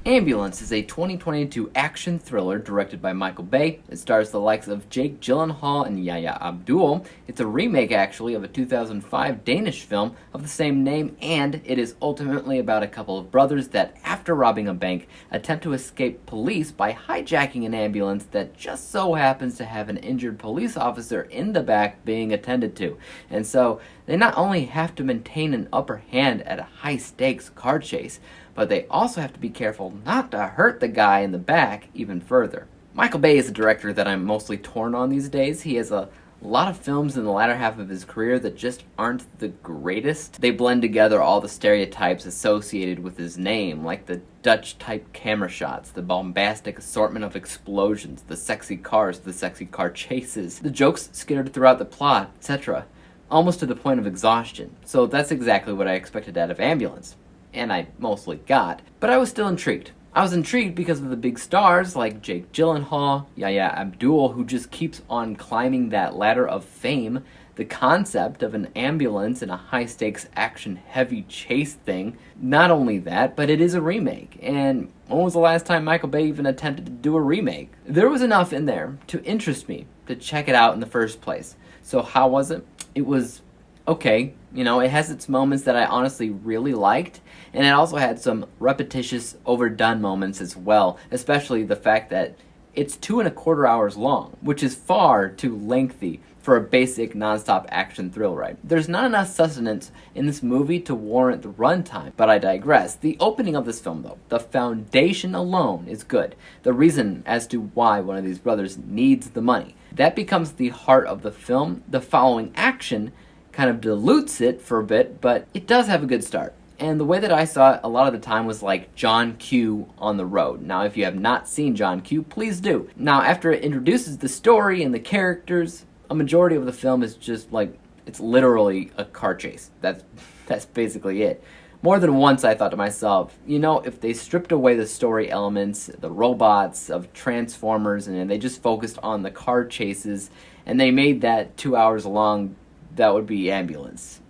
Ambulance is a 2022 action thriller directed by Michael Bay. It stars the likes of Jake Gyllenhaal and Yahya Abdul. It's a remake, actually, of a 2005 Danish film of the same name, and it is ultimately about a couple of brothers that, after robbing a bank, attempt to escape police by hijacking an ambulance that just so happens to have an injured police officer in the back being attended to. And so, they not only have to maintain an upper hand at a high-stakes car chase, but they also have to be careful not to hurt the guy in the back even further. Michael Bay is a director that I'm mostly torn on these days. He has a lot of films in the latter half of his career that just aren't the greatest. They blend together all the stereotypes associated with his name, like the Dutch-type camera shots, the bombastic assortment of explosions, the sexy cars, the sexy car chases, the jokes scattered throughout the plot, etc., almost to the point of exhaustion. So that's exactly what I expected out of Ambulance. And I mostly got, but I was still intrigued. I was intrigued because of the big stars like Jake Gyllenhaal, Yahya Abdul, who just keeps on climbing that ladder of fame, the concept of an ambulance in a high-stakes action-heavy chase thing. Not only that, but it is a remake, and when was the last time Michael Bay even attempted to do a remake? There was enough in there to interest me to check it out in the first place. So how was it? It was okay. You know, it has its moments that I honestly really liked, and it also had some repetitious, overdone moments as well, especially the fact that it's 2.25 hours long, which is far too lengthy for a basic non-stop action thrill ride. There's not enough sustenance in this movie to warrant the runtime, but I digress. The opening of this film, though, the foundation alone is good. The reason as to why one of these brothers needs the money. That becomes the heart of the film. The following action kind of dilutes it for a bit, but it does have a good start. And the way that I saw it a lot of the time was like John Q on the road. Now, if you have not seen John Q, please do. Now, after it introduces the story and the characters, a majority of the film is just like, it's literally a car chase. That's basically it. More than once I thought to myself, you know, if they stripped away the story elements, the robots of Transformers, and they just focused on the car chases, and they made that 2 hours long, that would be Ambulance.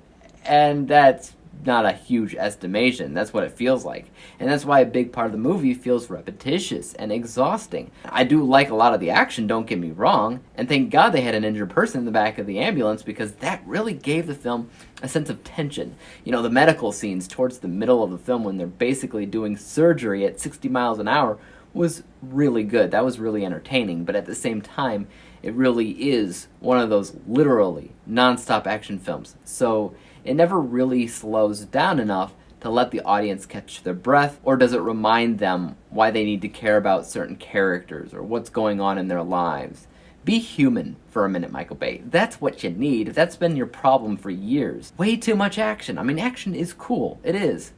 And that's not a huge estimation. That's what it feels like. And that's why a big part of the movie feels repetitious and exhausting. I do like a lot of the action, don't get me wrong, and thank God they had an injured person in the back of the ambulance, because that really gave the film a sense of tension. You know, the medical scenes towards the middle of the film when they're basically doing surgery at 60 miles an hour was really good. That was really entertaining, but at the same time, it really is one of those literally non-stop action films. So it never really slows down enough to let the audience catch their breath, or does it remind them why they need to care about certain characters or what's going on in their lives. Be human for a minute, Michael Bay. That's what you need. That's been your problem for years. Way too much action. I mean, action is cool. It is.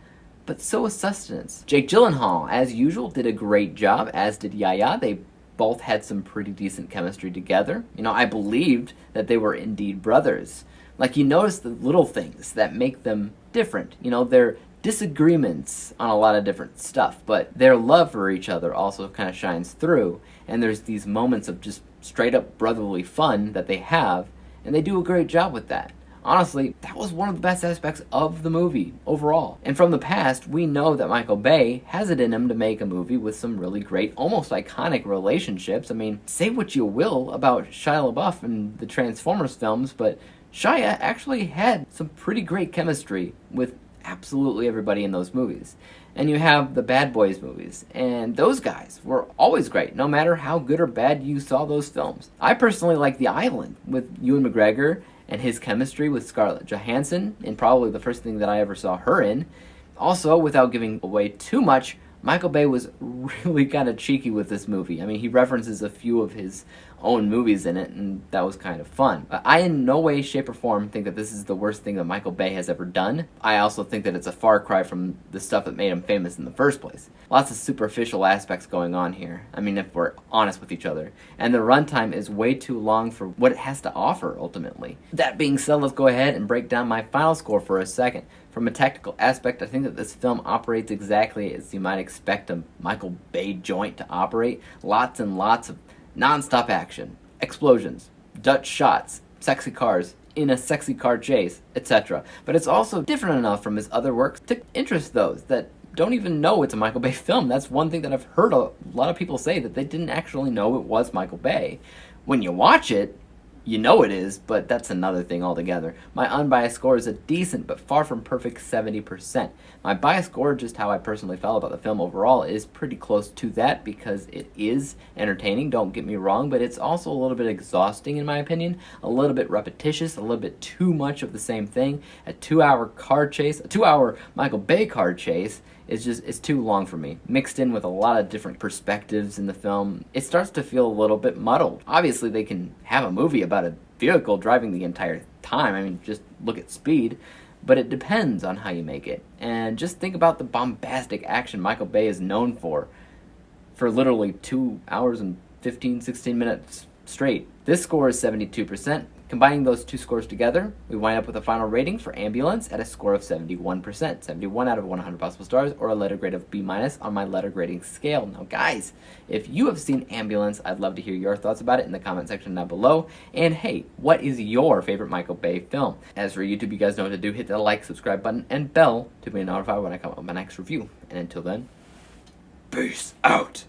But so is sustenance. Jake Gyllenhaal, as usual, did a great job, as did Yahya. They both had some pretty decent chemistry together. You know, I believed that they were indeed brothers. Like, you notice the little things that make them different. You know, their disagreements on a lot of different stuff, but their love for each other also kind of shines through. And there's these moments of just straight up brotherly fun that they have, and they do a great job with that. Honestly, that was one of the best aspects of the movie overall. And from the past, we know that Michael Bay has it in him to make a movie with some really great, almost iconic relationships. I mean, say what you will about Shia LaBeouf and the Transformers films, but Shia actually had some pretty great chemistry with absolutely everybody in those movies. And you have the Bad Boys movies, and those guys were always great, no matter how good or bad you saw those films. I personally like The Island with Ewan McGregor and his chemistry with Scarlett Johansson, and probably the first thing that I ever saw her in. Also, without giving away too much, Michael Bay was really kind of cheeky with this movie. I mean, he references a few of his own movies in it, and that was kind of fun. I in no way, shape, or form think that this is the worst thing that Michael Bay has ever done. I also think that it's a far cry from the stuff that made him famous in the first place. Lots of superficial aspects going on here. I mean, if we're honest with each other. And the runtime is way too long for what it has to offer, ultimately. That being said, let's go ahead and break down my final score for a second. From a technical aspect, I think that this film operates exactly as you might expect a Michael Bay joint to operate. Lots and lots of non-stop action, explosions, Dutch shots, sexy cars in a sexy car chase, etc. But it's also different enough from his other works to interest those that don't even know it's a Michael Bay film. That's one thing that I've heard a lot of people say, that they didn't actually know it was Michael Bay. When you watch it, you know it is, but that's another thing altogether. My unbiased score is a decent but far from perfect 70%. My biased score, just how I personally felt about the film overall, is pretty close to that because it is entertaining, don't get me wrong, but it's also a little bit exhausting in my opinion, a little bit repetitious, a little bit too much of the same thing. A 2-hour car chase, a 2-hour Michael Bay car chase, it's too long for me. Mixed in with a lot of different perspectives in the film, it starts to feel a little bit muddled. Obviously, they can have a movie about a vehicle driving the entire time. I mean, just look at Speed. But it depends on how you make it. And just think about the bombastic action Michael Bay is known for literally 2 hours and 16 minutes straight. This score is 72%. Combining those two scores together, we wind up with a final rating for Ambulance at a score of 71%. 71 out of 100 possible stars, or a letter grade of B- on my letter grading scale. Now guys, if you have seen Ambulance, I'd love to hear your thoughts about it in the comment section down below. And hey, what is your favorite Michael Bay film? As for YouTube, you guys know what to do. Hit the like, subscribe button, and bell to be notified when I come up with my next review. And until then, peace out.